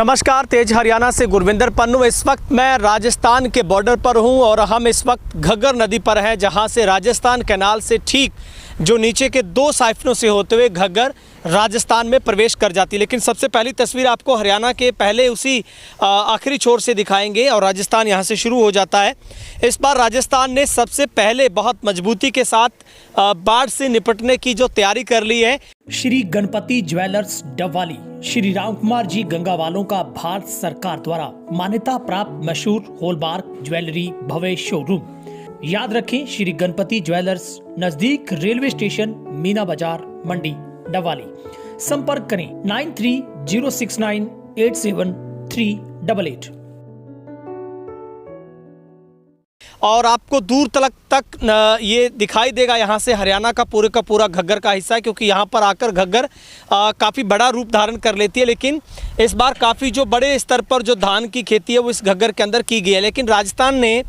नमस्कार, तेज हरियाणा से गुरविंदर पन्नू। इस वक्त मैं राजस्थान के बॉर्डर पर हूं और हम इस वक्त घग्गर नदी पर हैं, जहां से राजस्थान कैनाल से ठीक जो नीचे के दो साइफनों से होते हुए घग्गर राजस्थान में प्रवेश कर जाती है। लेकिन सबसे पहली तस्वीर आपको हरियाणा के पहले उसी आखिरी छोर से दिखाएंगे और राजस्थान यहां से शुरू हो जाता है। इस बार राजस्थान ने सबसे पहले बहुत मजबूती के साथ बाढ़ से निपटने की जो तैयारी कर ली है। श्री गणपति ज्वेलर्स डबवाली श्री राम कुमार जी गंगावालों का भारत सरकार द्वारा मान्यता प्राप्त मशहूर हॉलमार्क ज्वेलरी भव्य शोरूम। याद रखें, श्री गणपति ज्वेलर्स, नजदीक रेलवे स्टेशन, मीना बाजार, मंडी, डबवाली। संपर्क करें 9306987388। और आपको दूर तक ये दिखाई देगा यहाँ से हरियाणा का पूरा घग्गर का हिस्सा है, क्योंकि यहाँ पर आकर घग्गर काफ़ी बड़ा रूप धारण कर लेती है। लेकिन इस बार काफ़ी जो बड़े स्तर पर जो धान की खेती है वो इस घग्गर के अंदर की गई है। लेकिन राजस्थान ने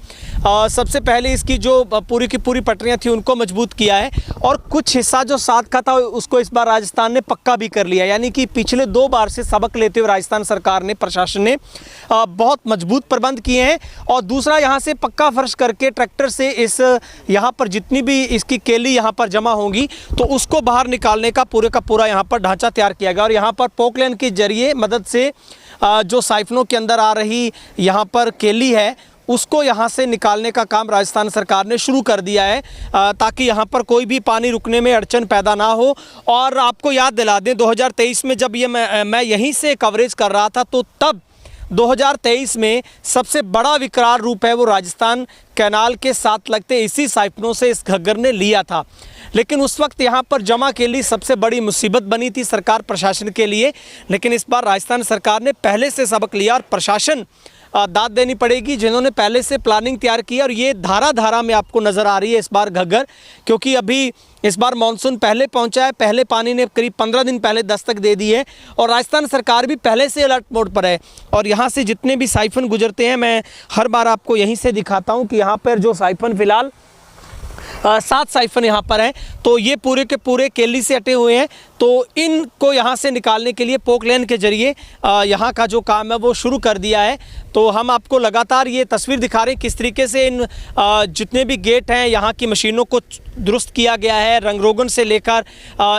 सबसे पहले इसकी जो पूरी की पूरी पटरियाँ थी उनको मजबूत किया है और कुछ हिस्सा जो साथ का था उसको इस बार राजस्थान ने पक्का भी कर लिया। यानी कि पिछले 2 बार से सबक लेते हुए राजस्थान सरकार ने, प्रशासन ने बहुत मजबूत प्रबंध किए हैं। और दूसरा, यहाँ से पक्का फर्श करके ट्रैक्टर से इस यहाँ पर जितनी भी इसकी केली यहाँ पर जमा होंगी तो उसको बाहर निकालने का पूरा यहाँ पर ढांचा तैयार किया गया। और यहाँ पर पोकलैन के जरिए मदद से जो साइफनों के अंदर आ रही यहाँ पर केली है उसको यहाँ से निकालने का काम राजस्थान सरकार ने शुरू कर दिया है, ताकि यहाँ पर कोई भी पानी रुकने में अड़चन पैदा ना हो। और आपको याद दिला दें, 2023 में जब ये मैं यहीं से कवरेज कर रहा था तो तब 2023 में सबसे बड़ा विकराल रूप है वो राजस्थान कैनाल के साथ लगते इसी साइफनों से इस घग्गर ने लिया था। लेकिन उस वक्त यहाँ पर जमा के लिए सबसे बड़ी मुसीबत बनी थी सरकार प्रशासन के लिए। लेकिन इस बार राजस्थान सरकार ने पहले से सबक लिया और प्रशासन दाद देनी पड़ेगी जिन्होंने पहले से प्लानिंग तैयार की। और ये धारा में आपको नज़र आ रही है इस बार घग्गर, क्योंकि अभी इस बार मानसून पहले पहुंचा है। पहले पानी ने करीब 15 दिन पहले दस्तक दे दी है और राजस्थान सरकार भी पहले से अलर्ट मोड पर है। और यहाँ से जितने भी साइफन गुजरते हैं, मैं हर बार आपको यहीं से दिखाता हूँ कि यहाँ पर जो साइफन फिलहाल 7 साइफन यहाँ पर हैं, तो ये पूरे के पूरे केली से अटे हुए हैं। तो इनको यहाँ से निकालने के लिए पोकलैन के जरिए यहाँ का जो काम है वो शुरू कर दिया है। तो हम आपको लगातार ये तस्वीर दिखा रहे हैं किस तरीके से इन जितने भी गेट हैं यहाँ की मशीनों को दुरुस्त किया गया है, रंग रोगन से लेकर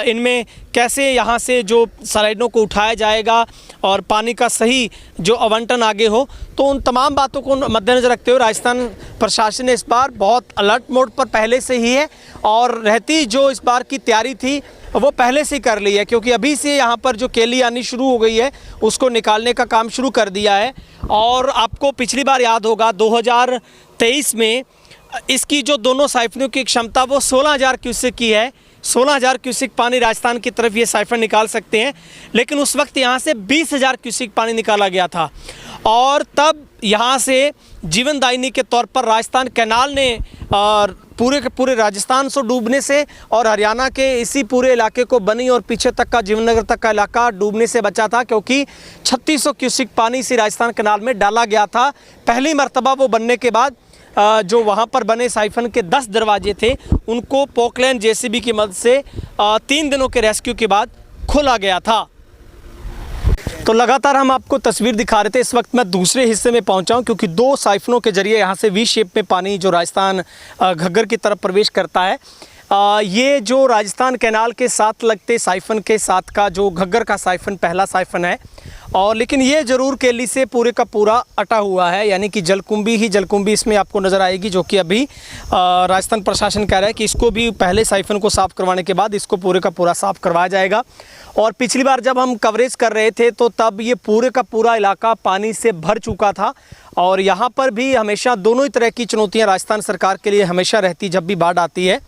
इनमें कैसे यहाँ से जो स्लाइडों को उठाया जाएगा और पानी का सही जो आवंटन आगे हो। तो उन तमाम बातों को मद्देनज़र रखते हुए राजस्थान प्रशासन ने इस बार बहुत अलर्ट मोड पर पहले से ही है और रहती जो इस बार की तैयारी थी वो पहले से ही कर ली है, क्योंकि अभी से यहाँ पर जो केली आनी शुरू हो गई है उसको निकालने का काम शुरू कर दिया है। और आपको पिछली बार याद होगा 2023 में इसकी जो दोनों साइफनों की क्षमता वो 16,000 क्यूसेक की है। 16,000 क्यूसेक पानी राजस्थान की तरफ ये साइफन निकाल सकते हैं। लेकिन उस वक्त यहाँ से 20,000 क्यूसेक पानी निकाला गया था और तब यहाँ से जीवनदायिनी के तौर पर राजस्थान कैनाल ने पूरे के पूरे राजस्थान से डूबने से और हरियाणा के इसी पूरे इलाके को बनी और पीछे तक का जीवननगर तक का इलाका डूबने से बचा था, क्योंकि 3600 क्यूसेक पानी इसी राजस्थान कैनाल में डाला गया था। पहली मर्तबा वो बनने के बाद जो वहाँ पर बने साइफन के 10 दरवाजे थे उनको पोकलैन जेसीबी की मदद से 3 दिनों के रेस्क्यू के बाद खोला गया था। तो लगातार हम आपको तस्वीर दिखा रहे थे। इस वक्त मैं दूसरे हिस्से में पहुंचा हूं, क्योंकि 2 साइफनों के जरिए यहां से वी शेप में पानी जो राजस्थान घग्गर की तरफ प्रवेश करता है। ये जो राजस्थान कैनाल के साथ लगते साइफन के साथ का जो घग्गर का साइफन पहला साइफन है। और लेकिन ये ज़रूर केली से पूरे का पूरा अटा हुआ है, यानी कि जलकुंभी इसमें आपको नज़र आएगी, जो कि अभी राजस्थान प्रशासन कह रहा है कि इसको भी पहले साइफन को साफ़ करवाने के बाद इसको पूरे का पूरा साफ़ करवाया जाएगा। और पिछली बार जब हम कवरेज कर रहे थे तो तब ये पूरे का पूरा इलाका पानी से भर चुका था। और यहाँ पर भी हमेशा दोनों ही तरह की चुनौतियाँ राजस्थान सरकार के लिए हमेशा रहती जब भी बाढ़ आती है।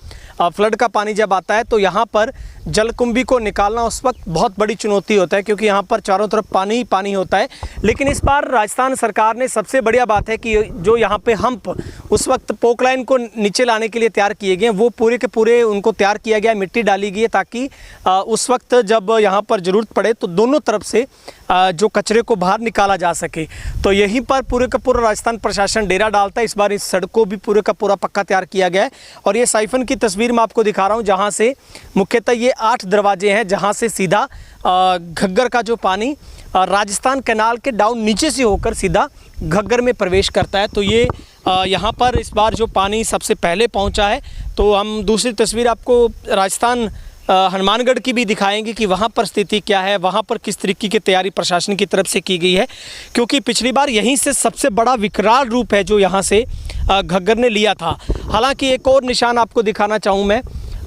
फ्लड का पानी जब आता है तो यहाँ पर जलकुंभी को निकालना उस वक्त बहुत बड़ी चुनौती होता है, क्योंकि यहाँ पर चारों तरफ पानी ही पानी होता है। लेकिन इस बार राजस्थान सरकार ने सबसे बढ़िया बात है कि जो यहाँ पे हम्प उस वक्त पोकलाइन को नीचे लाने के लिए तैयार किए गए वो पूरे के पूरे उनको तैयार किया गया, मिट्टी डाली गई है, ताकि उस वक्त जब यहाँ पर ज़रूरत पड़े तो दोनों तरफ से जो कचरे को बाहर निकाला जा सके। तो यहीं पर पूरे का पूरा राजस्थान प्रशासन डेरा डालता है। इस बार इस सड़क को भी पूरे का पूरा पक्का तैयार किया गया है। और ये साइफन की तस्वीर मैं आपको दिखा रहा हूँ, जहाँ से मुख्यतः ये 8 दरवाजे हैं, जहाँ से सीधा घग्गर का जो पानी राजस्थान कैनाल के डाउन नीचे से होकर सीधा घग्गर में प्रवेश करता है। तो ये यहाँ पर इस बार जो पानी सबसे पहले पहुँचा है। तो हम दूसरी तस्वीर आपको राजस्थान हनुमानगढ़ की भी दिखाएंगे कि वहाँ पर स्थिति क्या है, वहाँ पर किस तरीके की तैयारी प्रशासन की तरफ से की गई है, क्योंकि पिछली बार यहीं से सबसे बड़ा विकराल रूप है जो यहाँ से घग्गर ने लिया था। हालांकि एक और निशान आपको दिखाना चाहूँ मैं,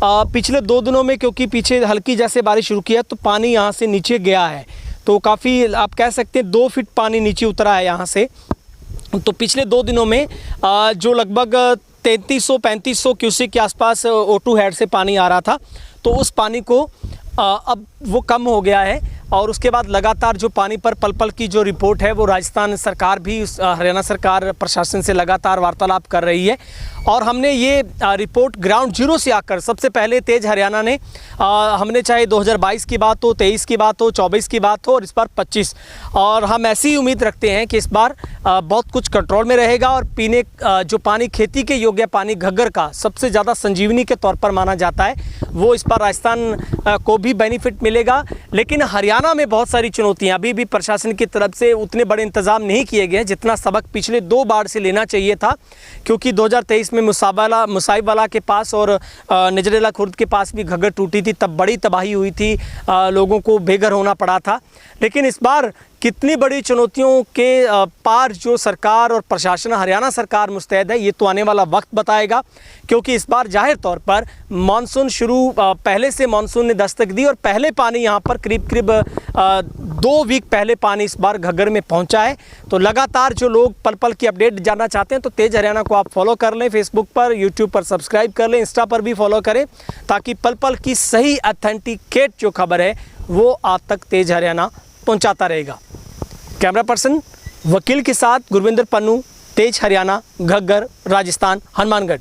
पिछले 2 दिनों में क्योंकि पीछे हल्की जैसे बारिश शुरू की है तो पानी यहाँ से नीचे गया है। तो काफ़ी आप कह सकते हैं 2 फीट पानी नीचे उतरा है यहाँ से। तो पिछले 2 दिनों में जो लगभग 3300-3500 क्यूसेक के आसपास O2 हेड से पानी आ रहा था, तो उस पानी को अब वो कम हो गया है। और उसके बाद लगातार जो पानी पर पल पल की जो रिपोर्ट है वो राजस्थान सरकार भी हरियाणा सरकार प्रशासन से लगातार वार्तालाप कर रही है। और हमने ये रिपोर्ट ग्राउंड जीरो से आकर सबसे पहले तेज हरियाणा ने हमने चाहे 2022 की बात हो, 23 की बात हो, 24 की बात हो और इस बार 25, और हम ऐसी उम्मीद रखते हैं कि इस बार बहुत कुछ कंट्रोल में रहेगा। और पीने जो पानी खेती के योग्य पानी घग्गर का सबसे ज़्यादा संजीवनी के तौर पर माना जाता है, वो इस बार राजस्थान को भी बेनिफिट मिलेगा। लेकिन हरियाणा में बहुत सारी चुनौतियां, अभी भी प्रशासन की तरफ से उतने बड़े इंतजाम नहीं किए गए हैं जितना सबक पिछले 2 बार से लेना चाहिए था। क्योंकि 2023 में मुसाइबवाला के पास और निजरेला खुर्द के पास भी घग्गर टूटी थी, तब बड़ी तबाही हुई थी, लोगों को बेघर होना पड़ा था। लेकिन इस बार कितनी बड़ी चुनौतियों के पार जो सरकार और प्रशासन हरियाणा सरकार मुस्तैद है, ये तो आने वाला वक्त बताएगा। क्योंकि इस बार जाहिर तौर पर मानसून शुरू पहले से मानसून ने दस्तक दी और पहले पानी यहाँ पर करीब 2 वीक पहले पानी इस बार घग्गर में पहुँचा है। तो लगातार जो लोग पल पल की अपडेट जानना चाहते हैं तो तेज हरियाणा को आप फॉलो कर लें, फेसबुक पर, यूट्यूब पर सब्सक्राइब कर लें, इंस्टा पर भी फॉलो करें, ताकि पल पल की सही ऑथेंटिकेट जो खबर है वो आप तक तेज हरियाणा पहुंचाता रहेगा। कैमरा पर्सन वकील के साथ गुरविंदर पन्नू, तेज हरियाणा, घग्गर, राजस्थान, हनुमानगढ़।